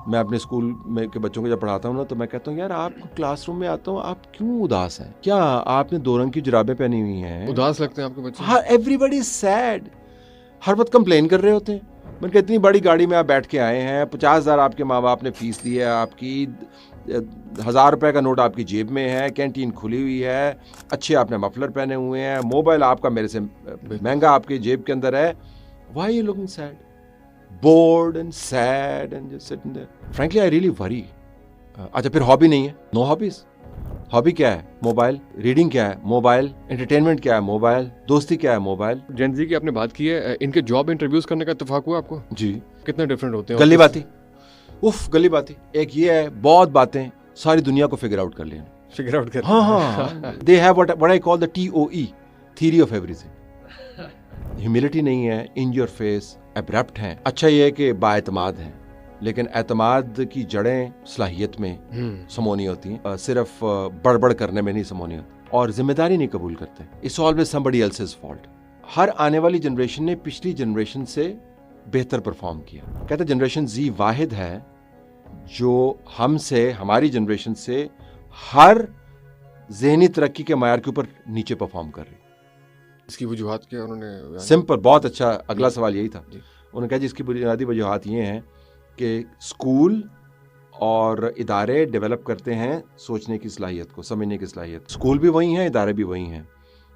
मैं अपने स्कूल में के बच्चों को जब पढ़ाता हूँ ना तो मैं कहता हूँ यार आप क्लासरूम में आता हूँ आप क्यों उदास हैं, क्या आपने 2 रंग की जुराबें पहनी हुई हैं, उदास लगते हैं आपके बच्चे? हाँ एवरीबॉडी इज सैड, हर वक्त कंप्लेन कर रहे होते हैं। मैंने कहा इतनी बड़ी गाड़ी में आप बैठ के आए हैं, 50,000 आपके माँ बाप ने फीस दी है आपकी, 1,000 रुपए का नोट आपकी जेब में है, कैंटीन खुली हुई है, अच्छे आपने मफलर पहने हुए हैं, मोबाइल आपका मेरे से महंगा आपके जेब के अंदर है, why are you looking sad, bored and sad and just sitting there. Frankly, I really worry. अच्छा फिर हॉबी नहीं है, नो हॉबीज। हॉबी क्या है? मोबाइल। रीडिंग क्या है? मोबाइल। एंटरटेनमेंट क्या है? मोबाइल। दोस्ती क्या है? मोबाइल। जेन ज़ी की आपने बात की है, इनके जॉब इंटरव्यूज करने का इत्तेफाक हुआ आपको? जी। कितने डिफरेंट होते हैं? गली बाती, उफ गली बाती। एक ये है बहुत बातें सारी दुनिया को फिगर आउट कर लेना, फिगर आउट कर। हाँ they have what I call the TOE, theory of everything. Humility नहीं है, इन योर फेस, एब्रप्ट हैं। अच्छा ये है कि बाएतमाद हैं, लेकिन एतमाद की जड़ें सलाहियत में समोनी होती हैं, सिर्फ बड़बड़ करने में नहीं समोनी होती, और जिम्मेदारी नहीं कबूल करते। It's always somebody else's fault. हर आने वाली जनरेशन ने पिछली जनरेशन से बेहतर परफॉर्म किया। कहते जनरेशन Z वाहिद है जो हमसे, हमारी जनरेशन से हर ज़हनी तरक्की के मायार के ऊपर नीचे परफॉर्म कर रही। इसकी वजूहात क्या उन्होंने? सिंपल, बहुत अच्छा। अगला सवाल यही था। उन्होंने कहा जी इसकी बुनियादी वजूहात ये हैं कि स्कूल और इदारे डेवलप करते हैं सोचने की सलाहियत को, समझने की सलाहियत। स्कूल भी वही हैं, इदारे भी वही हैं।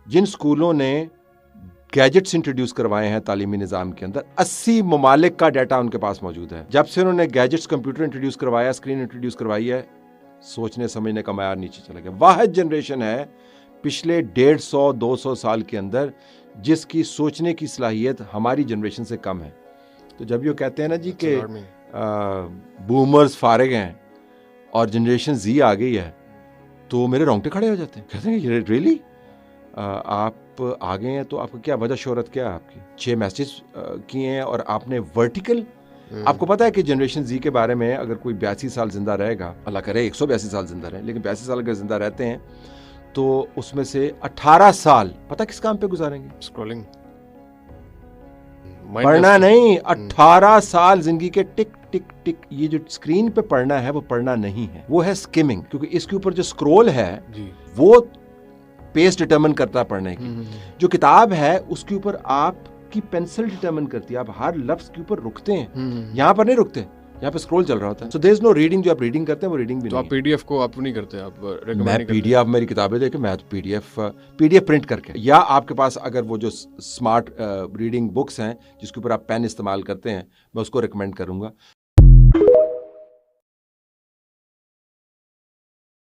जिन स्कूलों ने गैजेट्स इंट्रोड्यूस करवाए हैं तालीमी निज़ाम के अंदर, 80 ममालिक का डाटा उनके पास मौजूद है। जब से उन्होंने गैजेट्स, कंप्यूटर इंट्रोड्यूस करवाया, स्क्रीन इंट्रोड्यूस करवाई है, सोचने समझने का मायार नीचे चला गया। वाहिद जनरेशन है पिछले 150-200 साल के अंदर जिसकी सोचने की सलाहियत हमारी जनरेशन से कम है। तो जब ये कहते हैं ना जी कि बूमर्स फारिग हैं और जनरेशन Z आ गई है, तो मेरे रोंगटे खड़े हो जाते हैं। कहते हैं रियली आप आ गए हैं तो आपको क्या वजह, शोहरत क्या है आपकी? 6 मैसेज किए हैं और आपने वर्टिकल। आपको पता है कि जनरेशन Z के बारे में अगर कोई 82 साल जिंदा रहेगा, अल्लाह करे 182 साल जिंदा रहे, लेकिन 82 साल अगर जिंदा रहते हैं तो उसमें से 18 साल पता किस काम पे गुजारेंगे? स्क्रॉलिंग, पढ़ना नहीं। 18 साल जिंदगी के टिक टिक टिक, ये जो स्क्रीन पे पढ़ना है वो पढ़ना नहीं है, वो है स्किमिंग। क्योंकि इसके ऊपर जो स्क्रॉल है वो पेस डिटरमिन करता है पढ़ने की। जो किताब है उसके ऊपर आपकी पेंसिल डिटरमिन करती है, आप हर लफ्ज के ऊपर रुकते हैं, यहाँ पर नहीं रुकते, यहाँ पे स्क्रॉल चल रहा होता है। So there is no reading. जो आप रीडिंग करते हैं वो रीडिंग भी तो नहीं। आप PDF को आप नहीं करते? आप मैं PDF, मेरी किताबें देखे, मैं तो PDF प्रिंट करके, या आपके पास अगर वो जो स्मार्ट रीडिंग बुक्स हैं जिसके ऊपर आप पेन इस्तेमाल करते हैं, मैं उसको रिकमेंड करूंगा।